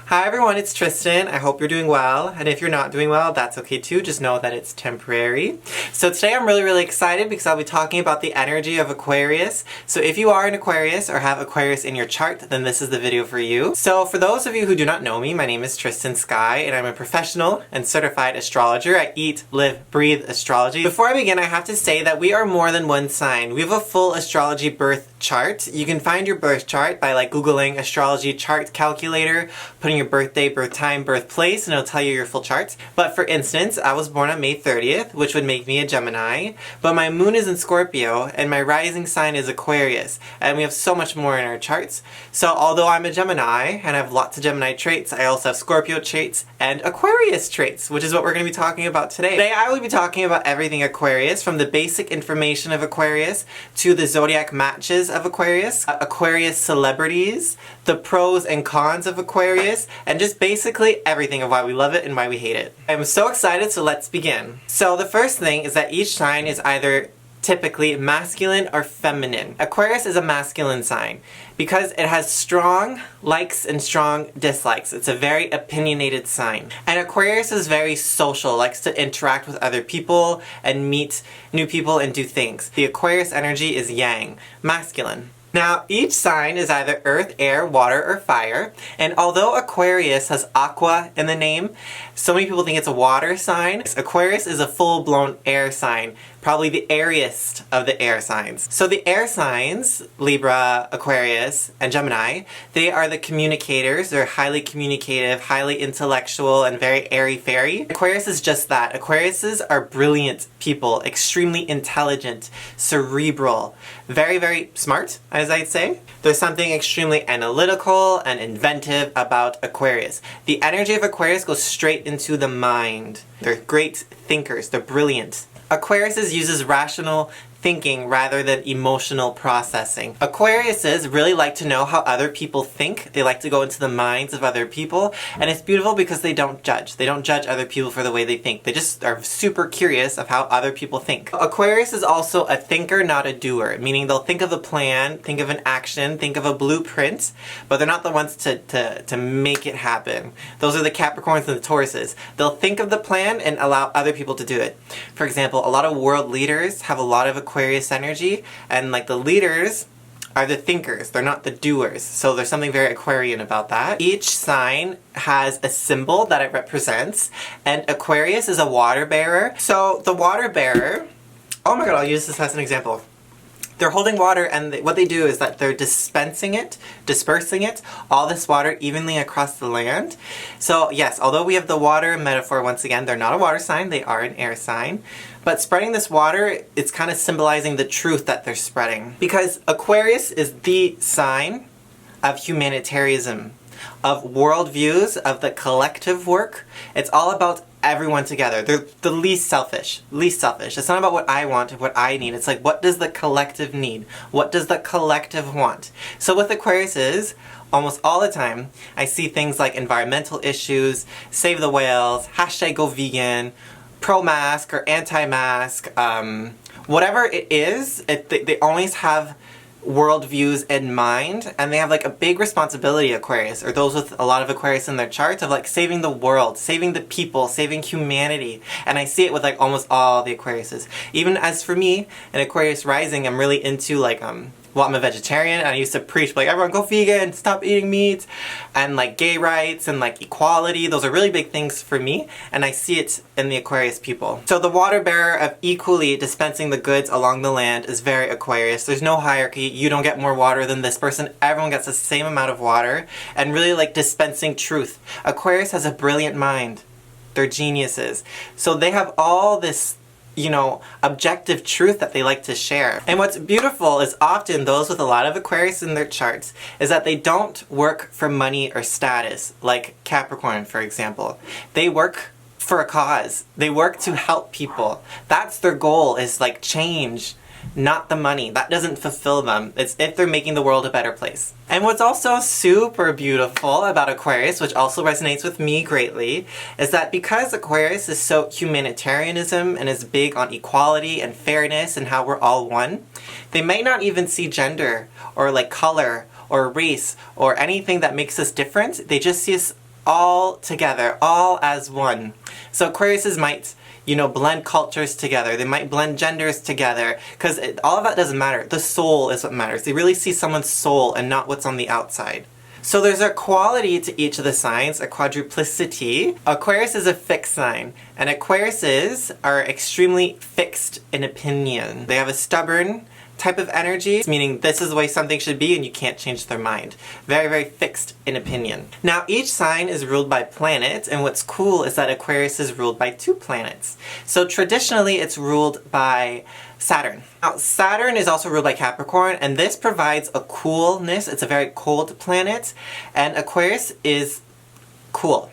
Hi everyone, it's Tristan. I hope you're doing well, and if you're not doing well, that's okay too. Just know that it's temporary. So today I'm really excited because I'll be talking about the energy of Aquarius. So if you are an Aquarius or have Aquarius in your chart, then this is the video for you. So for those of you who do not know me, my name is Tristan Sky, and I'm a professional and certified astrologer. I eat, live, breathe astrology. Before I begin, I have to say that we are more than one sign. We have a full astrology birth chart. You can find your birth chart by Googling astrology chart calculator, putting your birthday, birth time, birthplace, and it'll tell you your full chart. But for instance, I was born on May 30th, which would make me a Gemini, but my moon is in Scorpio, and my rising sign is Aquarius, and we have so much more in our charts. So although I'm a Gemini, and I have lots of Gemini traits, I also have Scorpio traits and Aquarius traits, which is what we're going to be talking about today. Today I will be talking about everything Aquarius, from the basic information of Aquarius, to the zodiac matches of Aquarius, Aquarius celebrities, the pros and cons of Aquarius, and just basically everything of why we love it and why we hate it. I'm so excited, so let's begin. So the first thing is that each sign is either typically masculine or feminine. Aquarius is a masculine sign because it has strong likes and strong dislikes. It's a very opinionated sign. And Aquarius is very social, likes to interact with other people and meet new people and do things. The Aquarius energy is yang, masculine. Now, each sign is either earth, air, water, or fire, and although Aquarius has aqua in the name, so many people think it's a water sign. Aquarius is a full-blown air sign, probably the airiest of the air signs. So the air signs, Libra, Aquarius, and Gemini, they are the communicators. They're highly communicative, highly intellectual, and very airy-fairy. Aquarius is just that. Aquariuses are brilliant people, extremely intelligent, cerebral, very smart, as I'd say. There's something extremely analytical and inventive about Aquarius. The energy of Aquarius goes straight into the mind. They're great thinkers. They're brilliant. Aquarius uses rational thinking rather than emotional processing. Aquariuses really like to know how other people think. They like to go into the minds of other people, and it's beautiful because they don't judge. They don't judge other people for the way they think. They just are super curious of how other people think. Aquarius is also a thinker, not a doer, meaning they'll think of a plan, think of an action, think of a blueprint, but they're not the ones to make it happen. Those are the Capricorns and the Tauruses. They'll think of the plan and allow other people to do it. For example, a lot of world leaders have a lot of Aquarius energy, and the leaders are the thinkers, they're not the doers. So there's something very Aquarian about that. Each sign has a symbol that it represents, and Aquarius is a water bearer. So the water bearer, oh my god, I'll use this as an example. They're holding water, and what they do is that they're dispersing it, all this water evenly across the land. So yes, although we have the water metaphor once again, they're not a water sign, they are an air sign. But spreading this water, it's kind of symbolizing the truth that they're spreading. Because Aquarius is the sign of humanitarianism, of worldviews, of the collective work. It's all about everyone together. They're the least selfish. It's not about what I want and what I need. It's what does the collective need? What does the collective want? So with Aquarius almost all the time, I see things like environmental issues, save the whales, hashtag go vegan, pro-mask or anti-mask, whatever it is, they always have worldviews in mind, and they have a big responsibility, Aquarius, or those with a lot of Aquarius in their charts, of saving the world, saving the people, saving humanity. And I see it with almost all the Aquariuses. Even as for me, in Aquarius Rising, I'm really into well, I'm a vegetarian, and I used to preach, everyone go vegan, stop eating meat, and gay rights, and equality. Those are really big things for me, and I see it in the Aquarius people. So the water bearer of equally dispensing the goods along the land is very Aquarius. There's no hierarchy. You don't get more water than this person. Everyone gets the same amount of water, and really dispensing truth. Aquarius has a brilliant mind. They're geniuses. So they have all this objective truth that they like to share. And what's beautiful is often those with a lot of Aquarius in their charts is that they don't work for money or status, like Capricorn, for example. They work for a cause. They work to help people. That's their goal, is change, not the money. That doesn't fulfill them. It's if they're making the world a better place. And what's also super beautiful about Aquarius, which also resonates with me greatly, is that because Aquarius is so humanitarianism and is big on equality and fairness and how we're all one, they may not even see gender or color or race or anything that makes us different. They just see us all together, all as one. So Aquariuses might, blend cultures together. They might blend genders together, because all of that doesn't matter. The soul is what matters. They really see someone's soul and not what's on the outside. So there's a quality to each of the signs, a quadruplicity. Aquarius is a fixed sign, and Aquariuses are extremely fixed in opinion. They have a stubborn type of energy, meaning this is the way something should be and you can't change their mind. Very, very fixed in opinion. Now, each sign is ruled by planets, and what's cool is that Aquarius is ruled by 2 planets. So traditionally, it's ruled by Saturn. Now, Saturn is also ruled by Capricorn, and this provides a coolness. It's a very cold planet, and Aquarius is cool.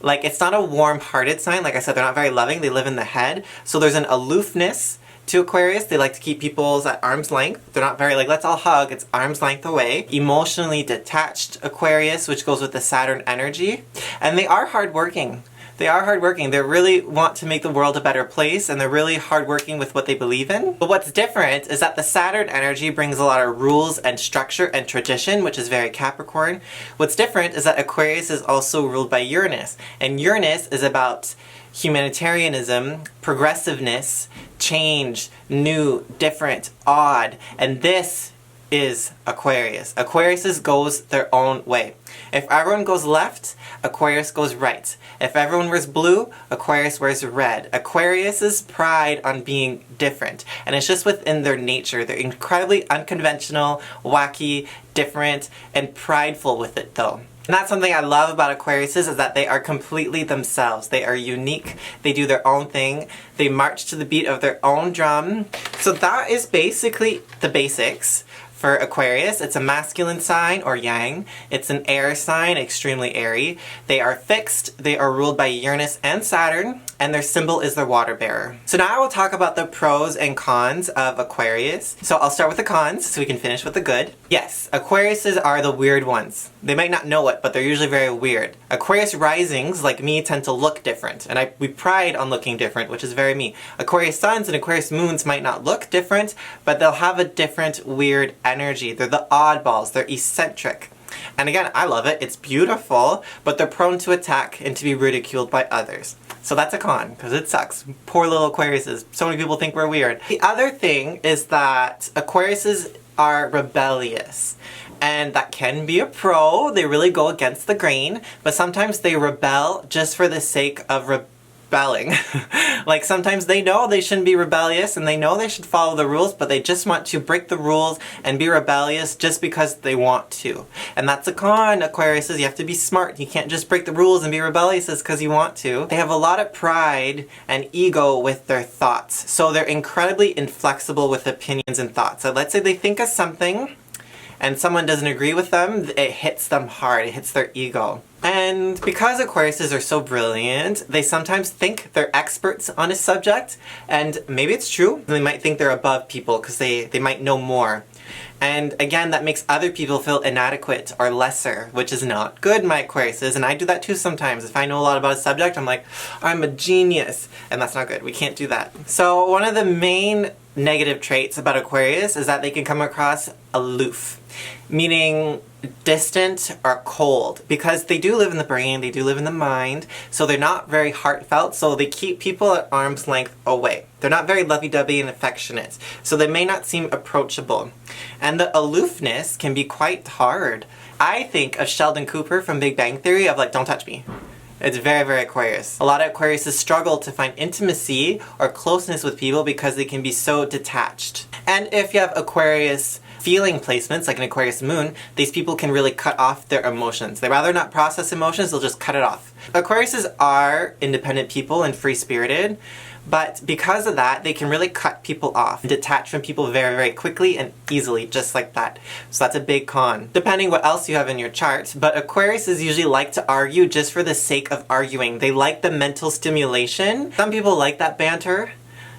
Like, it's not a warm-hearted sign. Like I said, they're not very loving. They live in the head. So there's an aloofness to Aquarius. They like to keep people at arm's length. They're not very like, let's all hug. It's arm's length away. Emotionally detached Aquarius, which goes with the Saturn energy. And they are hardworking. They are hardworking. They really want to make the world a better place, and they're really hardworking with what they believe in. But what's different is that the Saturn energy brings a lot of rules and structure and tradition, which is very Capricorn. What's different is that Aquarius is also ruled by Uranus, and Uranus is about humanitarianism, progressiveness, change, new, different, odd, and this is Aquarius. Aquarius goes their own way. If everyone goes left, Aquarius goes right. If everyone wears blue, Aquarius wears red. Aquarius's pride on being different, and it's just within their nature. They're incredibly unconventional, wacky, different, and prideful with it though. And that's something I love about Aquariuses, is that they are completely themselves. They are unique. They do their own thing. They march to the beat of their own drum. So that is basically the basics for Aquarius. It's a masculine sign, or yang. It's an air sign, extremely airy. They are fixed. They are ruled by Uranus and Saturn, and their symbol is their water bearer. So now I will talk about the pros and cons of Aquarius. So I'll start with the cons so we can finish with the good. Yes, Aquariuses are the weird ones. They might not know it, but they're usually very weird. Aquarius risings, like me, tend to look different, and we pride on looking different, which is very me. Aquarius suns and Aquarius moons might not look different, but they'll have a different, weird energy. They're the oddballs. They're eccentric. And again, I love it. It's beautiful, but they're prone to attack and to be ridiculed by others. So that's a con, because it sucks. Poor little Aquariuses. So many people think we're weird. The other thing is that Aquariuses are rebellious. And that can be a pro. They really go against the grain, but sometimes they rebel just for the sake of rebelling. Like, sometimes they know they shouldn't be rebellious and they know they should follow the rules, but they just want to break the rules and be rebellious just because they want to. And that's a con, Aquariuses. You have to be smart. You can't just break the rules and be rebellious just because you want to. They have a lot of pride and ego with their thoughts. So they're incredibly inflexible with opinions and thoughts. So let's say they think of something and someone doesn't agree with them, it hits them hard. It hits their ego. And because Aquariuses are so brilliant, they sometimes think they're experts on a subject, and maybe it's true. They might think they're above people because they might know more. And again, that makes other people feel inadequate or lesser, which is not good, my Aquariuses, and I do that too sometimes. If I know a lot about a subject, I'm like, I'm a genius, and that's not good. We can't do that. So one of the main negative traits about Aquarius is that they can come across aloof, meaning distant or cold, because they do live in the brain, they do live in the mind, so they're not very heartfelt, so they keep people at arm's length away. They're not very lovey-dovey and affectionate, so they may not seem approachable. And the aloofness can be quite hard. I think of Sheldon Cooper from Big Bang Theory, of like, don't touch me. It's very, very Aquarius. A lot of Aquariuses struggle to find intimacy or closeness with people because they can be so detached. And if you have Aquarius feeling placements, like an Aquarius moon, these people can really cut off their emotions. They rather not process emotions, they'll just cut it off. Aquariuses are independent people and free-spirited, but because of that, they can really cut people off, detach from people very, very quickly and easily, just like that. So that's a big con, depending what else you have in your chart. But Aquariuses usually like to argue just for the sake of arguing. They like the mental stimulation. Some people like that banter,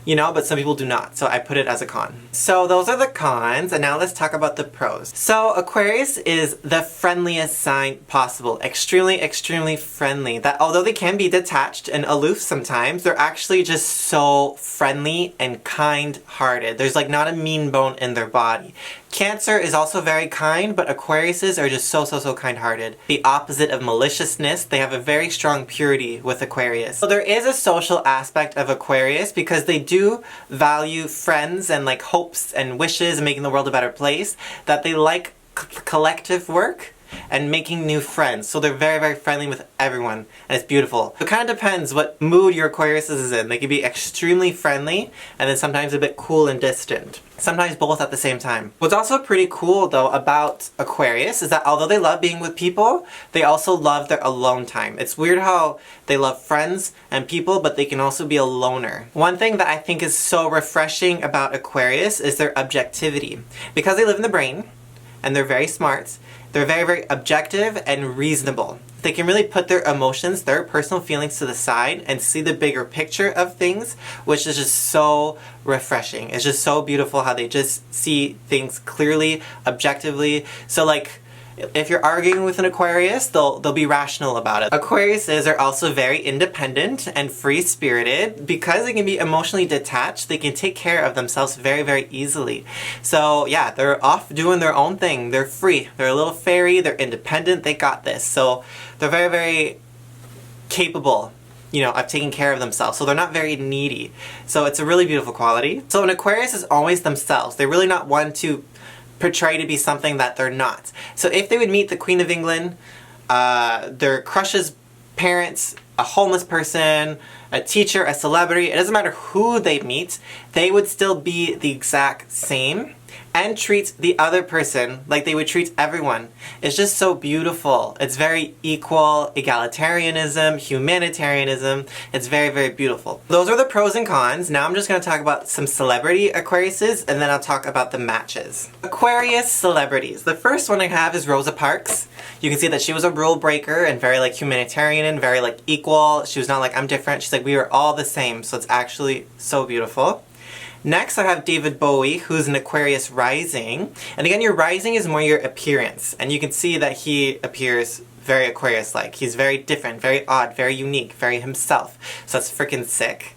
but some people do not, so I put it as a con. So those are the cons, and now let's talk about the pros. So Aquarius is the friendliest sign possible. Extremely, extremely friendly. That although they can be detached and aloof sometimes, they're actually just so friendly and kind-hearted. There's like not a mean bone in their body. Cancer is also very kind, but Aquariuses are just so kind-hearted. The opposite of maliciousness, they have a very strong purity with Aquarius. So there is a social aspect of Aquarius because they do value friends and like hopes and wishes and making the world a better place, that they like collective work and making new friends. So they're very friendly with everyone, and it's beautiful. It kind of depends what mood your Aquarius is in. They can be extremely friendly and then sometimes a bit cool and distant. Sometimes both at the same time. What's also pretty cool though about Aquarius is that although they love being with people, they also love their alone time. It's weird how they love friends and people, but they can also be a loner. One thing that I think is so refreshing about Aquarius is their objectivity. Because they live in the brain and they're very smart, they're very objective and reasonable. They can really put their emotions, their personal feelings to the side and see the bigger picture of things, which is just so refreshing. It's just so beautiful how they just see things clearly, objectively. So like, if you're arguing with an Aquarius, they'll be rational about it. Aquariuses are also very independent and free-spirited. Because they can be emotionally detached, they can take care of themselves very easily. So yeah, they're off doing their own thing. They're free. They're a little fairy. They're independent. They got this. So they're very capable, you know, of taking care of themselves. So they're not very needy. So it's a really beautiful quality. So an Aquarius is always themselves. They're really not one to portray to be something that they're not. So if they would meet the Queen of England, their crush's parents, a homeless person, a teacher, a celebrity, it doesn't matter who they meet, they would still be the exact same and treat the other person like they would treat everyone. It's just so beautiful. It's very equal, egalitarianism, humanitarianism. It's very beautiful. Those are the pros and cons. Now I'm just going to talk about some celebrity Aquariuses and then I'll talk about the matches. Aquarius celebrities. The first one I have is Rosa Parks. You can see that she was a rule breaker and very like humanitarian and very like equal. She was not like, I'm different. She's like, we are all the same. So it's actually so beautiful. Next I have David Bowie, who's an Aquarius Rising. And again, your Rising is more your appearance. And you can see that he appears very Aquarius-like. He's very different, very odd, very unique, very himself. So that's freaking sick.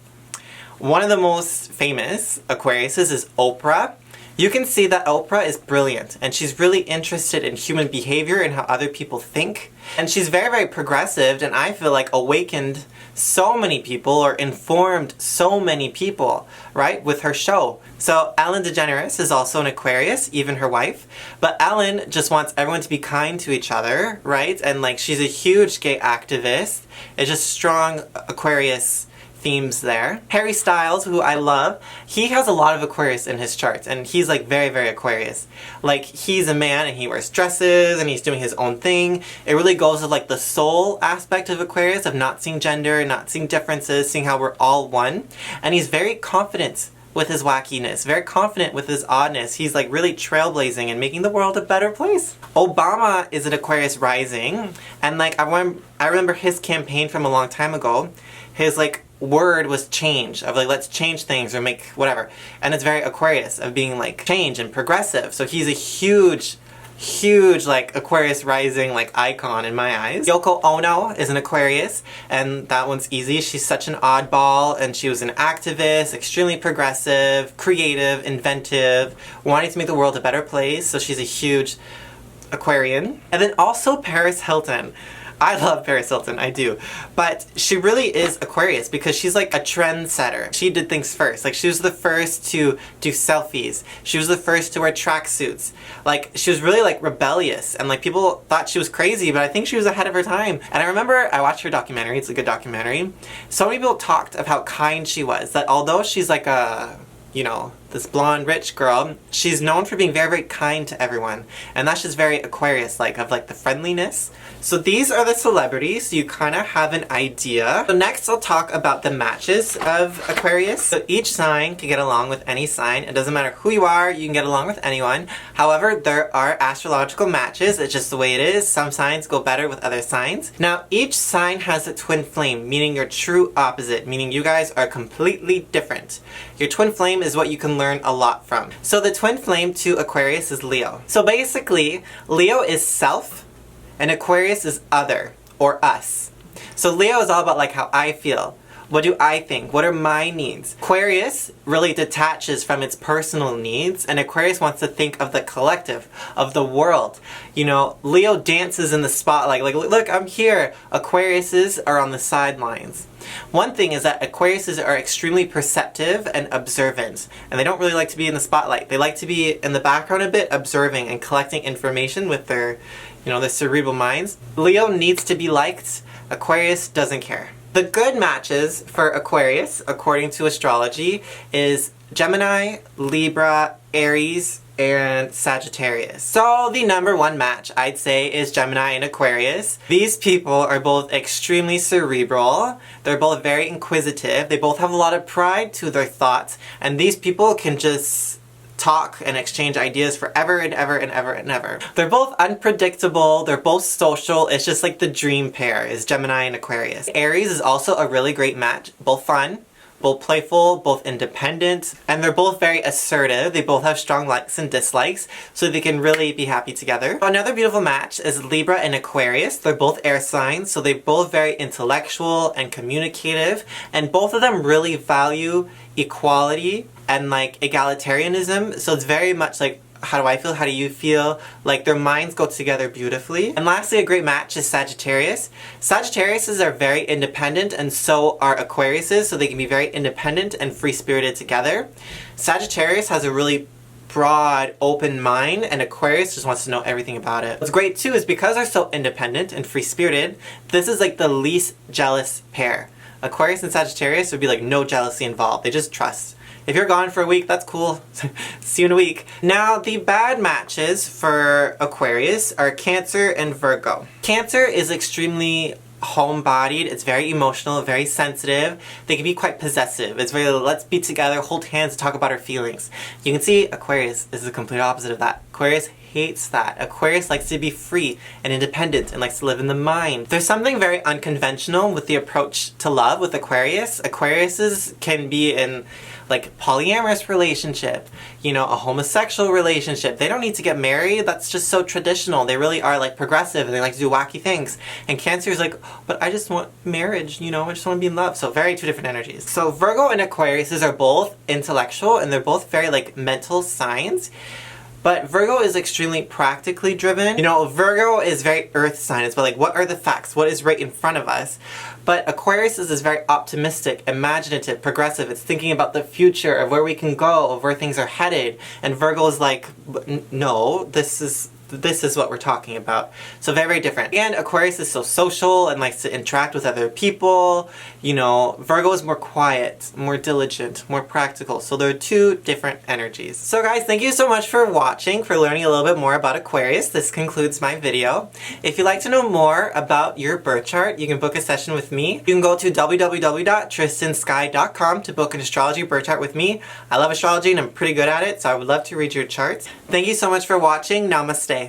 One of the most famous Aquariuses is Oprah. You can see that Oprah is brilliant and she's really interested in human behavior and how other people think. And she's very progressive and I feel like awakened so many people or informed so many people, right, with her show. So Ellen DeGeneres is also an Aquarius, even her wife. But Ellen just wants everyone to be kind to each other, right? And like she's a huge gay activist. It's just strong Aquarius themes there. Harry Styles, who I love, he has a lot of Aquarius in his charts and he's like very Aquarius. Like he's a man and he wears dresses and he's doing his own thing. It really goes with like the soul aspect of Aquarius, of not seeing gender, not seeing differences, seeing how we're all one. And he's very confident with his wackiness, very confident with his oddness. He's like really trailblazing and making the world a better place. Obama is an Aquarius Rising and like I remember his campaign from a long time ago. His like word was change, of like let's change things or make whatever, and it's very Aquarius of being like change and progressive. So he's a huge like Aquarius Rising like icon in my eyes. Yoko Ono is an Aquarius and that one's easy. She's such an oddball and she was an activist, extremely progressive, creative, inventive, wanting to make the world a better place. So she's a huge Aquarian. And then also Paris Hilton. I love Paris Hilton, I do. But she really is Aquarius because she's like a trendsetter. She did things first. Like she was the first to do selfies. She was the first to wear tracksuits. Like she was really like rebellious and like people thought she was crazy, but I think she was ahead of her time. And I remember I watched her documentary, it's a good documentary. So many people talked of how kind she was, that although she's like a, you know, this blonde rich girl, she's known for being very kind to everyone. And that's just very Aquarius-like, of like the friendliness. So these are the celebrities, so you kind of have an idea. So next I'll talk about the matches of Aquarius. So each sign can get along with any sign. It doesn't matter who you are, you can get along with anyone. However, there are astrological matches. It's just the way it is. Some signs go better with other signs. Now, each sign has a twin flame, meaning your true opposite, meaning you guys are completely different. Your twin flame is what you can learn a lot from. So the twin flame to Aquarius is Leo. So basically, Leo is self, and Aquarius is other, or us. So Leo is all about like how I feel, What do I think? What are my needs? Aquarius really detaches from its personal needs, and Aquarius wants to think of the collective, of the world. You know, Leo dances in the spotlight, like, look, I'm here. Aquariuses are on the sidelines. One thing is that Aquariuses are extremely perceptive and observant, and they don't really like to be in the spotlight. They like to be in the background a bit, observing and collecting information with their, their cerebral minds. Leo needs to be liked. Aquarius doesn't care. The good matches for Aquarius, according to astrology, is Gemini, Libra, Aries, and Sagittarius. So the number one match, I'd say, is Gemini and Aquarius. These people are both extremely cerebral. They're both very inquisitive. They both have a lot of pride to their thoughts, and these people can just talk and exchange ideas forever and ever and ever and ever. They're both unpredictable, they're both social. It's just like the dream pair is Gemini and Aquarius. Aries is also a really great match, both fun, both playful, both independent, and they're both very assertive. They both have strong likes and dislikes, so they can really be happy together. Another beautiful match is Libra and Aquarius. They're both air signs, so they're both very intellectual and communicative, and both of them really value equality and like egalitarianism. So it's very much like, how do I feel? How do you feel? Like their minds go together beautifully. And lastly, a great match is Sagittarius. Sagittariuses are very independent, and so are Aquariuses, so they can be very independent and free-spirited together. Sagittarius has a really broad, open mind, and Aquarius just wants to know everything about it. What's great too is because they're so independent and free-spirited, this is like the least jealous pair. Aquarius and Sagittarius would be like no jealousy involved. They just trust. If you're gone for a week, that's cool. See you in a week. Now, the bad matches for Aquarius are Cancer and Virgo. Cancer is extremely homebodied. It's very emotional, very sensitive. They can be quite possessive. It's very, let's be together, hold hands, talk about our feelings. You can see Aquarius is the complete opposite of that. Aquarius hates that. Aquarius likes to be free and independent and likes to live in the mind. There's something very unconventional with the approach to love with Aquarius. Aquariuses can be in like polyamorous relationship, a homosexual relationship. They don't need to get married. That's just so traditional. They really are like progressive and they like to do wacky things. And Cancer is like, but I just want marriage, I just want to be in love. So very two different energies. So Virgo and Aquariuses are both intellectual and they're both very like mental signs. But Virgo is extremely practically driven. Virgo is very earth sign. It's about like, what are the facts? What is right in front of us? But Aquarius is very optimistic, imaginative, progressive. It's thinking about the future, of where we can go, of where things are headed. And Virgo is like, no, this is what we're talking about. So very, very different. And Aquarius is so social and likes to interact with other people. Virgo is more quiet, more diligent, more practical. So there are two different energies. So guys, thank you so much for watching, for learning a little bit more about Aquarius. This concludes my video. If you'd like to know more about your birth chart, you can book a session with me. You can go to www.tristansky.com to book an astrology birth chart with me. I love astrology and I'm pretty good at it, so I would love to read your charts. Thank you so much for watching. Namaste.